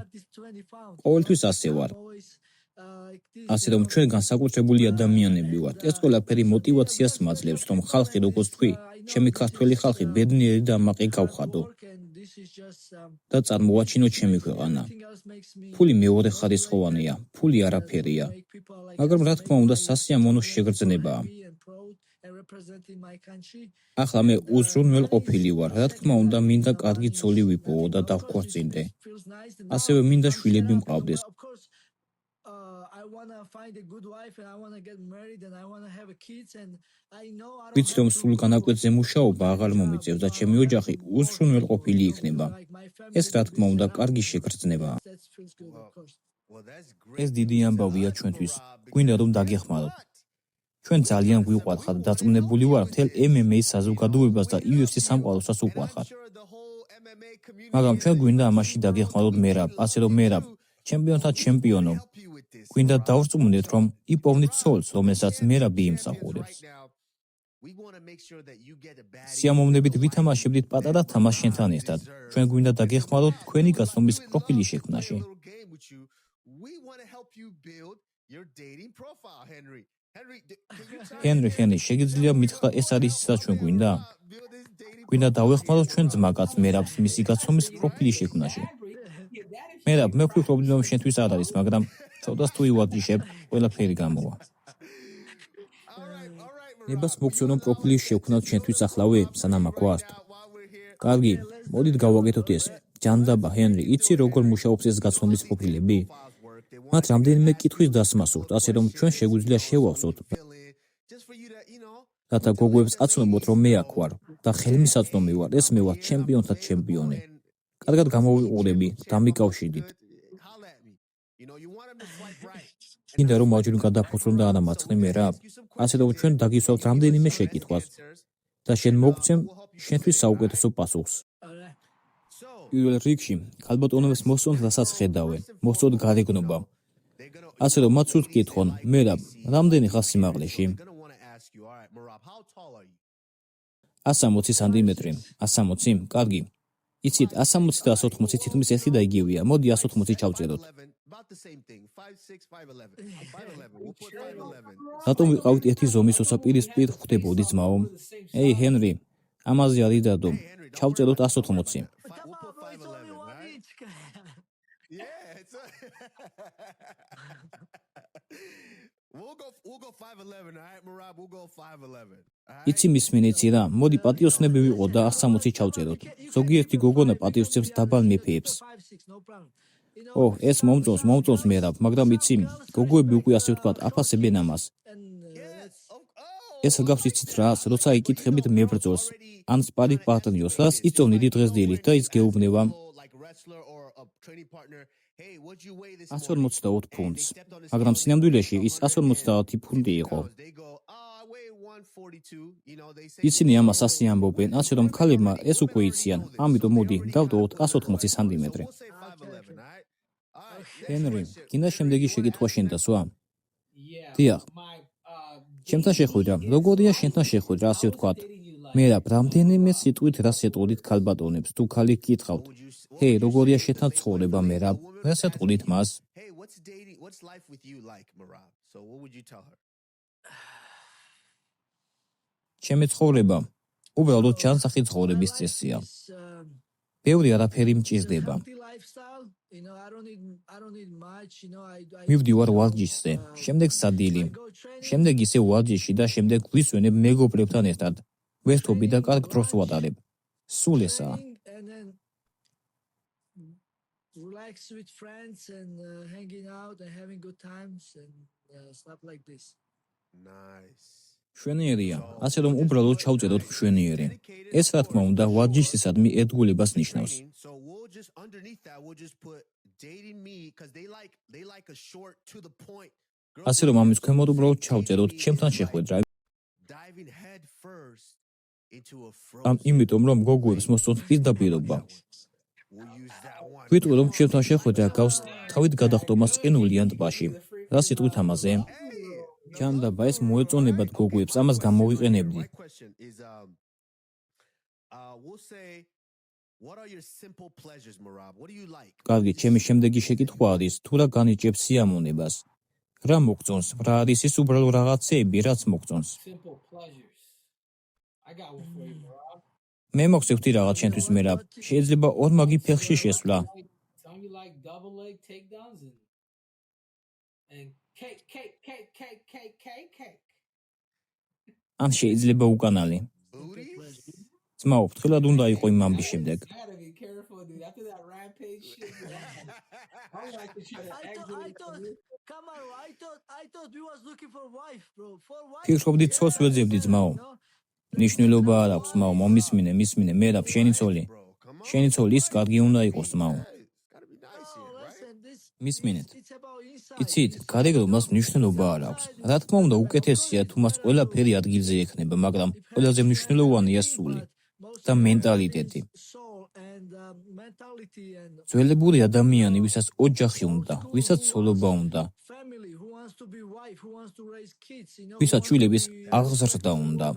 ყოველთვის ასე ვარ. ასე რომ ჩვენ განსაკუთრებული ადამიანები ვართ. ეს ყველაფერი мотивაციას მაძლევს, რომ ხალხი როგორც თქვი, ჩემი ქართველი ხალხი ბედნიერი და ამაყი გავხადო და წარმოვაჩინო ჩემი ქვეყანა. ფული მეორე ხარისხოვანია, ფული არაფერია. მაგრამ რა თქმა უნდა, სასიამოვნო შეგრძნებაა. ახლა მე უზრუნველყოფილი ვარ, რა თქმა უნდა, მინდა კარგი ცოლი ვიპოვო და დავქორწინდე. ასევე მინდა შვილები მყავდეს. ვიცი, რომ სულ განაკვეთზე მუშაობა აღარ მომიწევს და ჩემი ოჯახი უზრუნველყოფილი იქნება. ეს რა თქმა უნდა, კარგი შეგრძნებაა. ეს დიდი ამბავია ჩვენთვის. გვინდა რომ დაგეხმაროთ. ჩვენ ძალიან გვიყვარხართ, დაწუნებული ვარ მთელ MMA საზოგადოებას და UFC სამყაროსაც უყვარხარ. მაგრამ ჩვენ გვინდა ამაში დაგეხმაროთ მერაბ, ასე რომ მერაბ, ჩემპიონთა ჩემპიონო, გვინდა დავრწმუნდეთ, რომ იპოვნით ცოლს, რომელსაც მერაბი იმსახურებს. სიამოვნებით ვითამაშებდით პატარა თამაშს შენთან ერთად. ჩვენ გვინდა დაგეხმაროთ თქვენი გაცნობის პროფილის შექმნაში. ჰენრი, შეგიძლია მითხრა ეს არის ის, რაც ჩვენ გვინდა? გვინდა დავეხმაროთ ჩვენ ძმაკაც მერაბს მისი გაცნობის პროფილის შექმნაში. მერაბ, მე ვფიქრობ, პრობლემა შენთვის არ არის, მაგრამ ცოდას თუ ივარჯიშებ, ყველაფერი გამოვა. ნებას მოგცემ, რომ პროფილის შევქმნათ შენთვის ახლავე, სანამ აქ ვართ. კარგი, მოდით გავაკეთოთ ეს. ჯანდაბა, ჰენრი, იცი როგორ მუშაობს ეს გაცნობის პროფილები? მათ რამდენიმე კითხვის დასმას უხთ, ასე რომ ჩვენ შეგვიძლია შევავსოთ. რათა გოგოებს აცნობოთ, რომ მე აქ ვარ და ხელმისაწვდომი ვარ, ეს მე ვარ ჩემპიონთა ჩემპიონი. კარგად გამოვიყურები, დამიკავშირდით. მინდა რომ მაჯური გადაფოცრონ და არა მარცხნი მერაბ, ასე რომ ჩვენ დაგისვავთ რამდენიმე შეკითხვას და შენ მოგცემ შენთვის საუკეთესო პასუხს. პირველ რიგში, ქალბატონებს მოსწონთ, რასაც ხედავენ, მოსწონთ გარეგნობა. ასე რომ მათ სურთ კითხონ, მერაბ, რამდენი ხარ სიმაღლეში? 160 სანტიმეტრი. 160? კარგი. იცით, 160 და 180 თითქმის ერთი და იგივეა. მოდი 180 ჩავწეროთ. რატომ ვიყავით ერთი ზომის, როცა პირისპირ ხვდებოდი ძმაო? ეი, ჰენრი, ამაზე არ იდადო. ჩავწეროთ 180. იცი მისმენიცი რა, მოდი პატიოსნები ვიყო და 160 ჩავწეროთ. ზოგიერთი გოგონა პატიოსცემს დაბალ მეფეებს. ეს მომწონს მერაბ, მაგრამ იცი, გოგოები უკვე ასე ვთქვათ, აფასებენ ამას. ეს გავს იცით რას, როცა იკითხებით მებრძოლს, ან სპარინგ პარტნიორს, რას იწოვნიდი დღესდღეობით და ის გეუბნება 152 ფუნტს, მაგრამ სინამდვილეში ის 150 ფუნტი იყო. ისინი ამას ასე ამბობენ, ასე რომ ქალებმა ეს უკვე იციან, ამიტომ მოდი დავტოვოთ 180 სანტიმეტრი. ჰენრი, გინდა შემდეგი შეკითხვა შენ დასვა? დიახ. ჩემთან შეხვედრა, როგორია შენთან შეხვედრა, ასე ვთქვათ. მერაბ, რამდენიმე სიტყვით რას ეტყოდით ქალბატონებს, თუ ქალი გკითხავთ. ჰეი, როგორია შენთან ცხოვრება, მერაბ? რას ეტყოდით მას? ჩემი ცხოვრება უბრალოდ ჩანსახი ცხოვრების წესია. ბევრი არაფერი მჭირდება. მივდივარ ვარჯიშზე, შემდეგ სადილი, შემდეგ ისე ვარჯიში და შემდეგ ვისვენებ მეგობრებთან ერთად. ვერთობი და კარგ დროს ვატარებ. სულ ესაა.
Relax with friends and hanging out and having good times and stuff like this.
Nice.
მშვენიერია, ასე რომ უბრალოდ ჩავწეროთ მშვენიერი. ეს რა თქმა უნდა ვარჯიშისადმი ერთგულებას ნიშნავს.
So we'll just underneath that we'll just put dating me because they like a short to the point.
ასე რომ ამის ქვემოთ უბრალოდ ჩავწეროთ ჩემთან შეხვედრა.
Diving head first into a
იმიტომ რომ გოგოებს მოსწონთ პირდაპირობა.
We'll use that one.
ვიტყვი რომ ჩემთან შეხვედრა გავს თავით გადახტომას წენულიან ტბაში. რა სიტყვით ამაზე? ჯანდაბა ეს მოეწონებათ გოგოებს, ამას გამოვიყენებდი.
My question is we'll say what are your simple pleasures, Marab? What do you like?
კარგი, ჩემი შემდეგი შეკითხვა არის, თუ რა განიჭებს სიამოვნებას? რა მოგწონს? რა არის ის უბრალო რაღაცეები, რაც მოგწონს?
Simple pleasures. I got one for you, Marab.
მე მოხსევთი რაღაც შენთვის მერაბ. შეიძლება ორმაგი ფეხში შესვლა.
Tell me you like double leg takedowns and cake.
ან შეიძლება უკანალი.
Booty?
ძმაო, ფრთხილად უნდა იყო იმ ამბის შემდეგ.
I gotta be careful, dude. After that rampage shit, I would like to try to exit.
Kamaru, I thought we was looking for wife, bro. For wife.
ფიქრობდი ცოლს ვეძებდი ძმაო. ნიშნულობა არ აქვს ძმაო, მომისმინე, მისმინე, მერაბ, შენი ცოლი.
Bro, come on.
შენი ცოლი ის კარგი უნდა იყოს ძმაო.
Hey, it's gotta be nice here, right?
Listen, this
მისმინეთ.
it's about inside.
იცით, გარეგნობას მნიშვნელობა არ აქვს. რა თქმა უნდა, უკეთესია თუ მას ყველაფერი ადგილზე ექნება, მაგრამ ყველაზე მნიშვნელოვანია სული და მენტალიტეტი. ძველებური ადამიანი, ვისაც ოჯახი უნდა, ვისაც ცოლობა უნდა, ვისაც შვილების აღზრდა უნდა.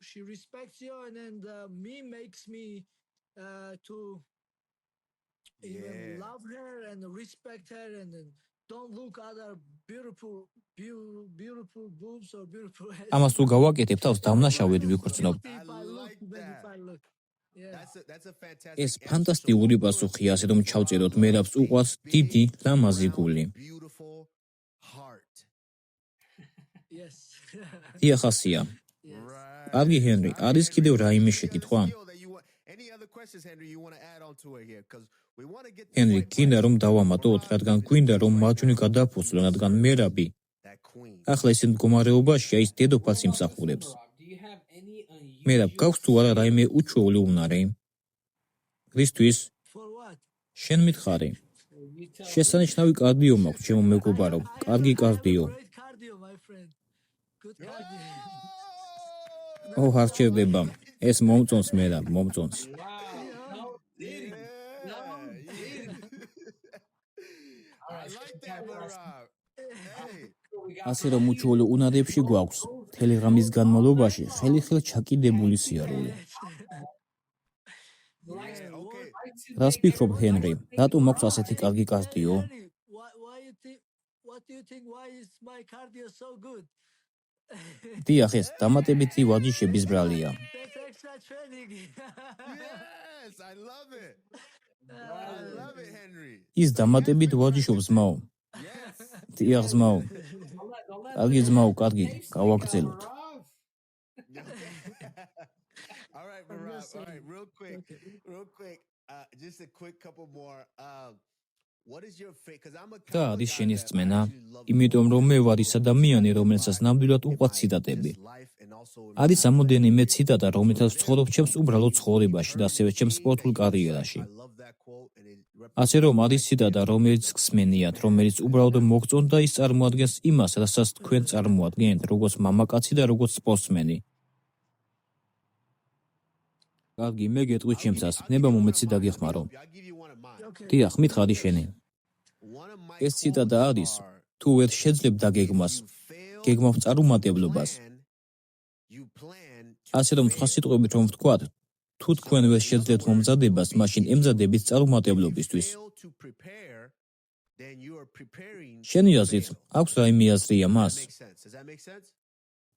She respects you and me makes me to even love her and respect her and don't look other beautiful boobs or beautiful heads.
ამას თუ გავაკეთებ, თავს დამნაშავედ ვიქორწინებ.
I like that. That's a fantastic.
ეს ფანტასტიკური პასუხია, ასე რომ ჩავწეროთ მერაბს უყვარს დიდი ლამაზი გული.
Beautiful heart.
Yes.
დიახასია.
Right.
კარგი ჰენრი, არის კიდევ რაიმე შეკითხვა?
Any other questions, Henry, you want to add on to it here? Because we want to get
ჰენრი, გინდა რომ დავამატოთ, რადგან გვინდა რომ მარჯვნივ გადაფუძლო, რადგან მერაბი
that queen.
ახლა ისეთ მდგომარეობაშია, ის დედოფალს იმსახურებს.
Do you have any
მერაბ, გაქვს თუ არა რაიმე უჩვეული უნარი? რისთვის?
For what?
შენ მითხარი. შესანიშნავი კარდიო მაქვს, ჩემო მეგობარო, კარგი კარდიო.
Great cardio, my friend. Good cardio.
არ ჩერდება. ეს მომწონს მერაბ, მომწონს.
Wow. No dating. No dating.
I like that, Marab. Hey.
ასე რომ უჩვეულო უნარებში გვაქვს თელეგრამის განმავლობაში ხელი-ხელ ჩაკიდებული სიარული.
Okay.
რას ფიქრობ ჰენრი? რატომ მაქვს ასეთი კარგი კარდიო?
Henry, what do you think why is my cardio so good?
დიახ, ეს დამატებითი ვარჯიშების ბრალია.
That's extra training.
Yes, I love it. I love it, Henry.
ის დამატებით ვარჯიშობს ძმაო.
Yes.
დიახ ძმაო. კარგი ძმაო, კარგი, გავაგრძელოთ.
All right, Marab. All right, real quick. Just a quick couple more. What is your favorite? Because I'm a
და არის შენი რწმენა, იმიტომ რომ მე ვარ ის ადამიანი, რომელსაც ნამდვილად უყვარს ციტატები. არის ამოდენიმე ციტატა, რომელთაც ვცხოვრობ ჩემს უბრალო ცხოვრებაში და ასევე ჩემს სპორტულ კარიერაში. ასე რომ არის ციტატა, რომელიც გსმენიათ, რომელიც უბრალოდ მოგწონთ და ის წარმოადგენს იმას, რასაც თქვენ წარმოადგენთ, როგორც მამაკაცი და როგორც სპორტსმენი. კარგი, მე გეტყვი ჩემსას, ნება მომეცი დაგეხმარო. დიახ, მითხარი შენი. ეს ციტატა არის, თუ ვერ შეძლებ დაგეგმას, გეგმავ წარუმატებლობას. ასე რომ სხვა სიტყვებით რომ ვთქვათ, თუ თქვენ ვერ შეძლებთ მომზადებას, მაშინ ემზადებით წარუმატებლობისთვის. შენი აზრით, აქვს რაიმე აზრია მას?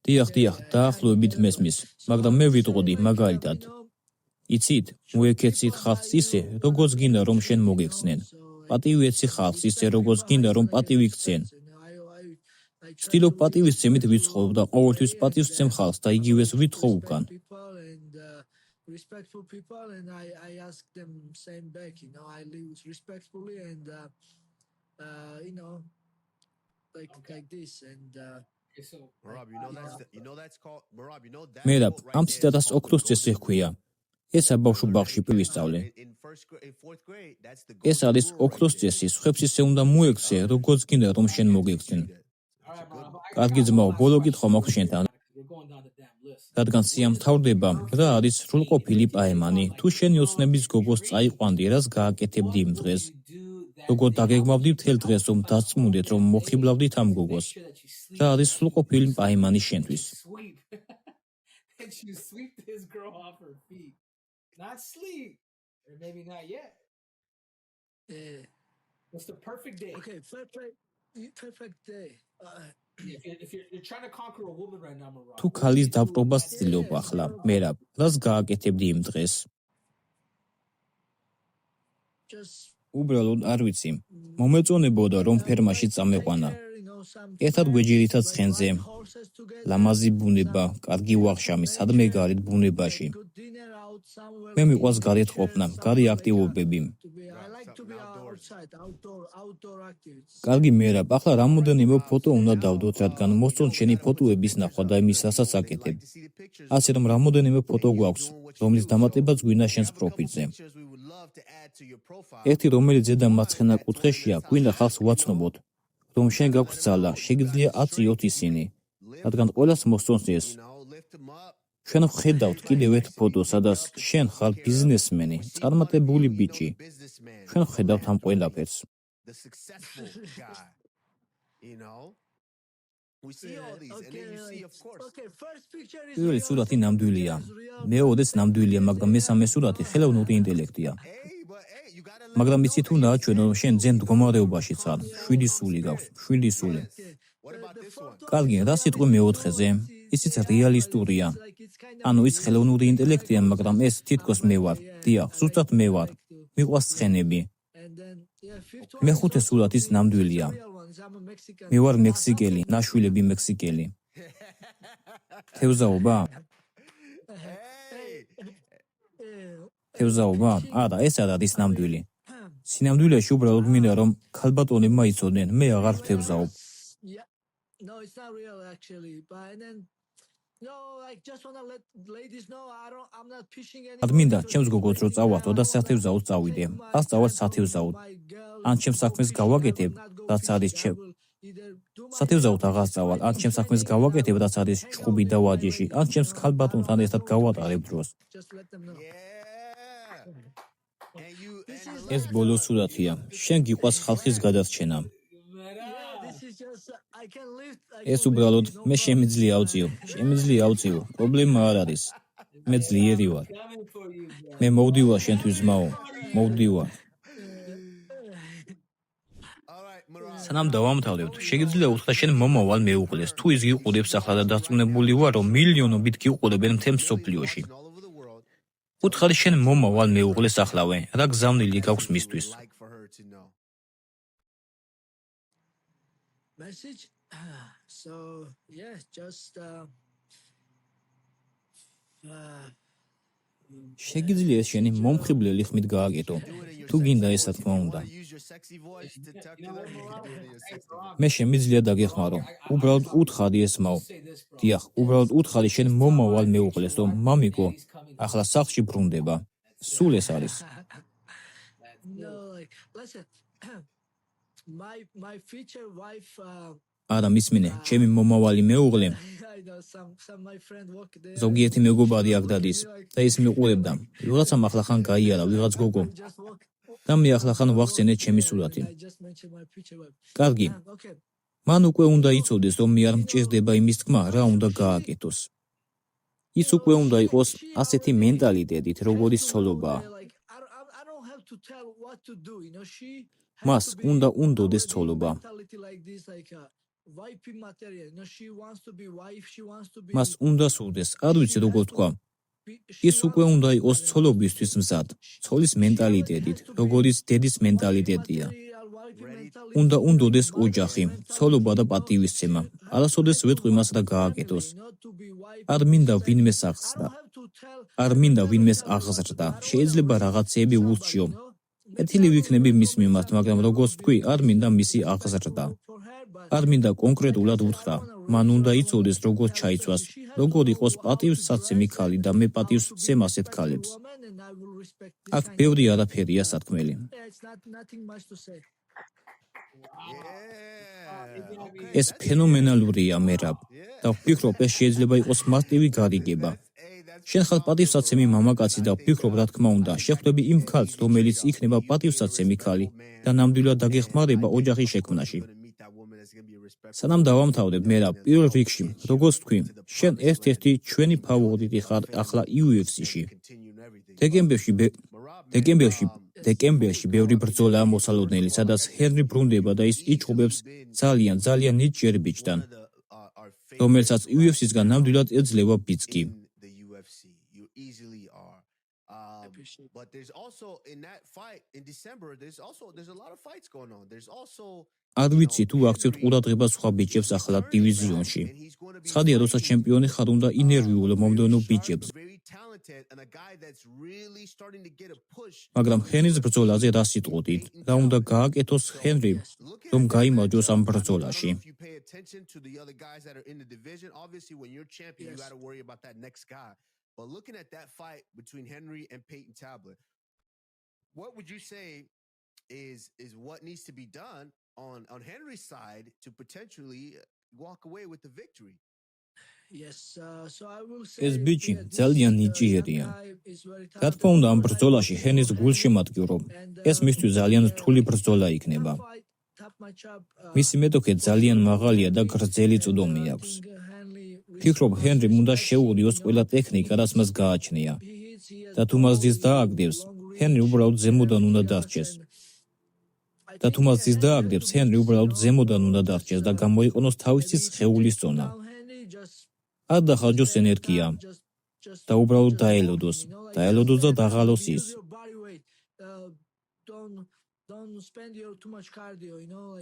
დიახ, დაახლოებით მესმის, მაგრამ მე ვიტყოდი მაგალითად. იცით, მოეკეცით ხალხს ისე, როგორც გინდა რომ შენ მოგექცნენ. პატივი ეცი ხალხს ისე, როგორც გინდა რომ პატივი გცენ. ვცდილობ პატივისცემით ვიცხოვ და ყოველთვის პატივს ვცემ ხალხს და იგივეს ვითხოვ უკან.
respectful people, and I ask them same back. You know, I live respectfully, and you know, like this, and.
Okay, so
Marab, you know that's called Marab. You know that
მერაბ,
quote
ამ
right there
ციტატას
is called
ოქროს
the
წესი
golden
ჰქვია.
rule.
ესა ბავშვ ბაღში პილისწავლე.
In fourth grade, that's the
ეს
golden
არის
rule right
ოქროს
there.
წესი, სხვებს ისე უნდა მოექცე, როგორც გინდა რომ შენ მოგექცენ.
all right, Marab, I
კარგი
got
ძმაო,
one
ბოლო
last
კითხვა
question
მაქვს
for you,
შენთან.
because we're going down the damn list.
რადგან სიამთავრდება, რა არის სრულყოფილი პაემანი, თუ შენი ოცნების გოგოს წაიყვანდი, რას გააკეთებდი იმ დღეს? როგორ დაგეგმავდი მთელ დღეს, რომ დაწმუნდეთ, რომ მოხიბლავდით ამ გოგოს? რა არის სრულყოფილი პაემანი შენთვის?
Sweep. And you sweep this girl off her feet. Not sleep. Or maybe not yet. What's the perfect day?
Okay, perfect day.
If you're trying to conquer a woman right now, Marab.
თუ ქალის დაპყრობას ცდილობ ახლა, მერაბ, რას გააკეთებდი იმ დღეს?
Just
უბრალოდ არ ვიცი. მომეწონებოდა რომ ფერმაში წამეყვანა. ერთად გვეჯირითად ცხენზე. ლამაზი ბუნება, კარგი ვახშამი, სადმე გარეთ ბუნებაში. მე მიყვარს გარეთ ყოფნა, გარე აქტივობები. კარგი მერაბ, ახლა რამოდენიმე ფოტო უნდა დავდოთ, რადგან მოსწონთ შენი ფოტოების ნახვა და იმის რასაც აკეთებ. ასე რომ რამოდენიმე ფოტო გვაქვს, რომლის დამატებაც გვინდა შენს პროფილზე. ერთი რომელიც ზედა მარცხენა კუთხეშია, გვინდა ხალხს ვაცნობოთ, რომ შენ გაქვს ძალა, შეგიძლია აწიოთ ისინი, რადგან ყველას მოსწონს ეს. ჩვენ ვხედავთ კიდევ ერთ ფოტოს, სადაც შენ ხარ ბიზნესმენი, წარმატებული ბიჭი. ჩვენ ვხედავთ ამ ყველაფერს.
The successful guy, you know. We see all these, and then you see, of course.
Okay, first picture is
პირველი
real,
სურათი
second
ნამდვილია.
picture is real,
მეორეც ნამდვილია, მაგრამ მესამე სურათი ხელოვნური ინტელექტია.
Hey, but hey, you gotta let
მაგრამ
them
იცი
know
თუ
that
დააჩვენო, რომ შენ ძენ მდგომარეობაში ხარ, 7 სული გაქვს, 7 სული.
Okay.
What about this one?
კარგი, რა სიტყვა მეოთხეზე? ისიც რეალისტურია. ანუ ის ხელოვნური ინტელექტია, მაგრამ ეს თითქოს მე ვარ. დიახ, ზუსტად მე ვარ. მიყვარს ცხენები. მეხუთე სურათიც ნამდვილია. მე ვარ მექსიკელი, ნაშვილები მექსიკელი. თევზაობა?
Hey,
თევზაობა? არა, ეს არ არის ნამდვილი. სინამდვილეში უბრალოდ მინდა რომ ქალბატონებმა იცოდნენ, მე აღარ ვთევზაობ.
Yeah. No, it's not real actually. But and then no, I just wanna let ladies know I'm not pushing anyone.
ადმინდა ჩემს გოგოც რო წავართო და სათევზაოდ წავიდე. ას წავალ სათევზაოდ. ან ჩემს საქმეს გავაკეთებ, რაც არის ჩემ. სათევზაოდ აღარ წავალ, ან ჩემს საქმეს გავაკეთებ, რაც არის ჭუბი და ვადიში, ან ჩემს ქალბატონთან ერთად გავატარებ დროს.
Just let them know.
yeah. And you,
This
and
is-
ეს ბოლო სურათია. შენ გიყვარს ხალხის გადარჩენა.
Yeah, this is just I can lift.
ეს უბრალოდ მე შემიძლია ავწიო. შემიძლია ავწიო. პრობლემა არ არის. მე ძლიერი ვარ.
Coming for you, bro.
მე მოვდივარ შენთვის ძმაო. მოვდივარ.
all right, Marab.
სანამ დავამთავრებთ, შეგიძლია უთხრა შენ მომავალ მეუღლეს, თუ ის გიყურებს ახლა და დარწმუნებული ვარ, რომ მილიონობით გიყურებენ მთელ მსოფლიოში.
All over the world.
უთხარი შენ მომავალ მეუღლეს ახლავე, რა გზავნილი გაქვს მისთვის.
Like for her to know.
Message. So yeah, just
შეგიძლია ეს შენი მომხიბლელი ხმით გააკეთო.
Do it in your
თუ
sexy
გინდა
voice.
ეს რა
If
თქმა
you
უნდა.
wanna use your sexy voice to talk to
You know
them,
what,
you can
Marab?
do it in your
Hey,
sexy
Marab,
მე შემიძლია დაგეხმარო. უბრალოდ უთხარი ეს მაო.
say this, bro.
დიახ, უბრალოდ უთხარი შენ მომავალ მეუღლეს, რომ მამიკო ახლა სახლში ბრუნდება. სულ ეს არის.
no, like listen. My future wife.
არა მისმინე, ჩემი მომავალი მეუღლე,
I know some my friend work there.
ზოგიერთი მეგობარი აქ დადის და ის მიყურებდა. ვიღაცამ ახლა ხან გაიარა, ვიღაც გოგო.
Just work.
და მე ახლა ხან ვახსენე ჩემი სურათი.
I just mentioned my future wife.
კარგი,
Okay.
მან უკვე უნდა იცოდეს, რომ მე არ მჭირდება იმის თქმა, რა უნდა გააკეთოს. ის უკვე უნდა იყოს ასეთი მენტალიტეტით, როგორიც ცოლობაა.
Like I don't have to tell what to do, you know. She
მას უნდა უნდოდეს ცოლობა.
mentality like this, like wifey material. You know, she wants to be wife. She wants to be.
მას უნდა სურდეს, არ ვიცი როგორ თქვა. ის უკვე უნდა იყოს ცოლობისთვის მზად. ცოლის მენტალიტეტით, როგორიც დედის მენტალიტეტია. უნდა უნდოდეს ოჯახი, ცოლობა და პატივისცემა. არასოდეს ვეტყვი მას რა გააკეთოს. არ მინდა ვინმე სახსდა. არ მინდა ვინმეს აღზრდა. შეიძლება რაღაცეები ურჩიო. კეთილი ვიქნები მის მიმართ, მაგრამ როგორც თქვი, არ მინდა მისი აღზრდა. არ მინდა კონკრეტულად უთხრა. მან უნდა იცოდეს, როგორ ჩაიცვას, როგორ იყოს პატივსაცემი ქალი და მე პატივს ვცემ ასეთ ქალებს. აქ ბევრი არაფერია სათქმელი. ეს ფენომენალურია, მერაბ. და ვფიქრობ, ეს შეიძლება იყოს მარტივი გარიგება. შენ ხარ პატივსაცემი მამაკაცი და ვფიქრობ, რა თქმა უნდა, შეხვდები იმ ქალს, რომელიც იქნება პატივსაცემი ქალი და ნამდვილად დაგეხმარება ოჯახის შექმნაში. სანამ დავამთავრებ, მერაბ, პირველ რიგში, როგორც თქვი, შენ ერთ-ერთი ჩვენი ფავორიტი ხარ ახლა UFC-ში. დეკემბერში ბევრი ბრძოლაა მოსალოდნელი, სადაც ჰენრი ბრუნდება და ის იჭუბებს ძალიან ნიჭიერ ბიჭთან, რომელსაც UFC-სგან ნამდვილად ეძლევა ბიჭი.
But there's also in that fight in December, there's a lot of fights going on. There's also
არ ვიცი თუ აქცევთ ყურადღება სხვა ბიჭებს ახლა დივიზიონში. ცხადია, როცა ჩემპიონი ხარ, უნდა ინერვიულო მომდევნო ბიჭებს. მაგრამ ჰენრის ბრძოლაზე რა სიტყვოდით? რა უნდა გააკეთოს ჰენრიმ, რომ გაიმარჯვოს ამ ბრძოლაში?
But looking at that fight between Henry and Peyton Tablet, what would you say is what needs to be done on Henry's side to potentially walk away with the victory?
ეს ბიჭი ძალიან ნიჭიერია. რა თქმა უნდა, ამ ბრძოლაში ჰენრის გულშემატკივრო, ეს მისთვის ძალიან რთული ბრძოლა იქნება. მისი მეტოქე ძალიან მაღალია და გრძელი წვდომი აქვს. ვფიქრობ, ჰენრიმ უნდა შეუღლიოს ყველა ტექნიკა, რაც მას გააჩნია. და თუ მას ძის დააგდებს, ჰენრი უბრალოდ ზემოდან უნდა დარჩეს და გამოიყენოს თავისი სხეულის ზონა. არ დახარჯოს ენერგია და უბრალოდ დაელოდოს და დაღალოს ის.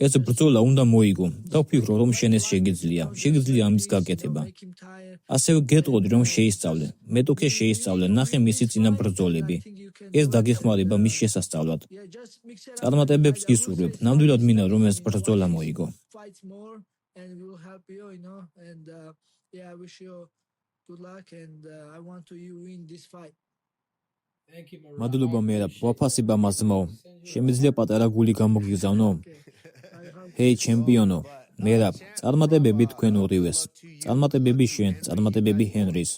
ეს ბრძოლა უნდა მოიგო და ვფიქრობ, რომ შენ ეს შეგიძლია ამის გაკეთება. ასევე გეტყოდი, რომ შეისწავლე, მეტოქე შეისწავლე, ნახე მისი წინა ბრძოლები. ეს დაგეხმარება მის შესასწავლად. წარმატებებს გისურვებ, ნამდვილად მინდა, რომ ეს ბრძოლა მოიგო. მადლობა მერაბ, ვაფასებ ამას ძმაო. შემიძლია პატარა გული გამოგიგზავნო? ჰეი ჩემპიონო, მერაბ, წარმატებები თქვენ ორივეს. წარმატებები შენ, წარმატებები ჰენრის.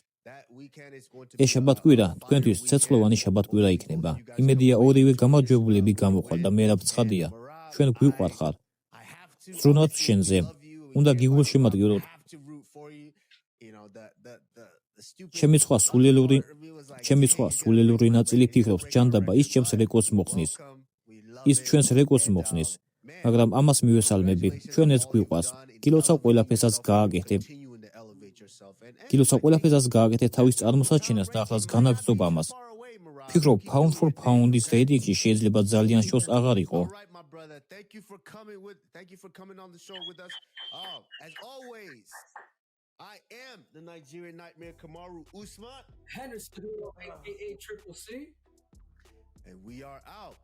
ეს შაბათკვირა თქვენთვის ცეცხლოვანი შაბათკვირა იქნება. იმედია ორივე გამარჯვებულები გამოყვალ და მერაბ ცხადია, ჩვენ გვიყვარხარ. ზრუნავთ შენზე. უნდა გიგულშემატკივროთ. ჩემი სხვა სულელური ნაწილი ფიქრობს, ჯანდაბა ის ჩემს რეკორდს მოხსნის. ის ჩვენს რეკორდს მოხსნის. მაგრამ ამას მივესალმები, ჩვენ ეს გვიყვარს. გილოცავ ყველაფერსაც გააკეთე თავის წარმოსაჩენას და ახლაც განაგრძობ ამას. ფიქრობ, pound for pound-ის რეიტინგში შეიძლება ძალიან შორს აღარ იყო.
Thank you for coming on the show with us. As always, I am the Nigerian Nightmare, Kamaru Usman.
Henry Cejudo, aka Triple C.
And we are out.